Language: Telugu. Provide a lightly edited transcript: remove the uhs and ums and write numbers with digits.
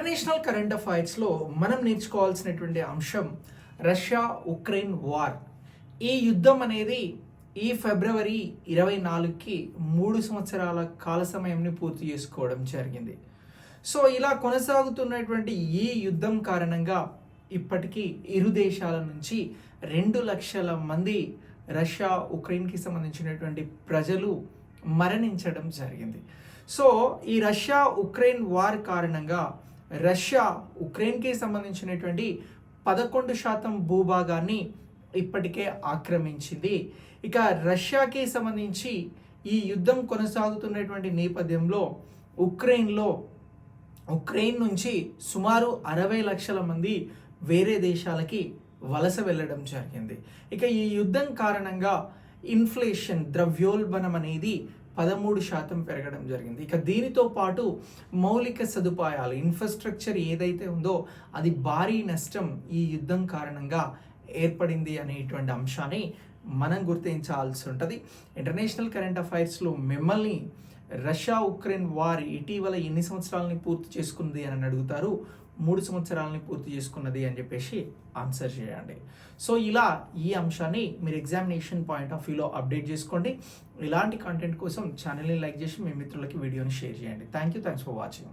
ఇంటర్నేషనల్ కరెంట్ అఫైర్స్లో మనం నేర్చుకోవాల్సినటువంటి అంశం రష్యా ఉక్రెయిన్ వార్. ఈ యుద్ధం అనేది ఈ ఫిబ్రవరి 24కి 3 సంవత్సరాల కాల సమయంని పూర్తి చేసుకోవడం జరిగింది. సో ఇలా కొనసాగుతున్నటువంటి ఈ యుద్ధం కారణంగా ఇప్పటికీ ఇరు దేశాల నుంచి 2 లక్షల మంది రష్యా ఉక్రెయిన్కి సంబంధించినటువంటి ప్రజలు మరణించడం జరిగింది. సో ఈ రష్యా ఉక్రెయిన్ వార్ కారణంగా రష్యా ఉక్రెయిన్కి సంబంధించినటువంటి 11% భూభాగాన్ని ఇప్పటికే ఆక్రమించింది. ఇక రష్యాకి సంబంధించి ఈ యుద్ధం కొనసాగుతున్నటువంటి నేపథ్యంలో ఉక్రెయిన్ నుంచి సుమారు 60 లక్షల మంది వేరే దేశాలకి వలస వెళ్ళడం జరిగింది. ఇక ఈ యుద్ధం కారణంగా ఇన్ఫ్లేషన్, ద్రవ్యోల్బణం అనేది 13% పెరగడం జరిగింది. ఇక దీనితో పాటు మౌలిక సదుపాయాలు, ఇన్ఫ్రాస్ట్రక్చర్ ఏదైతే ఉందో అది భారీ నష్టం ఈ యుద్ధం కారణంగా ఏర్పడింది అనేటువంటి అంశాన్ని మనం గుర్తించాల్సి ఉంటుంది. ఇంటర్నేషనల్ కరెంట్ అఫైర్స్లో మిమ్మల్ని రష్యా ఉక్రెయిన్ వార్ ఇటీవల ఎన్ని సంవత్సరాలని పూర్తి చేసుకుంది అని అడుగుతారు. 3 సంవత్సరాలని పూర్తి చేసుకున్నది అని చెప్పేసి ఆన్సర్ చేయండి. సో ఇలా ఈ అంశాన్ని మీరు ఎగ్జామినేషన్ పాయింట్ ఆఫ్ వ్యూలో అప్డేట్ చేసుకోండి. ఇలాంటి కంటెంట్ కోసం ఛానల్ని లైక్ చేసి మీ మిత్రులకి వీడియోని షేర్ చేయండి. Thanks for watching.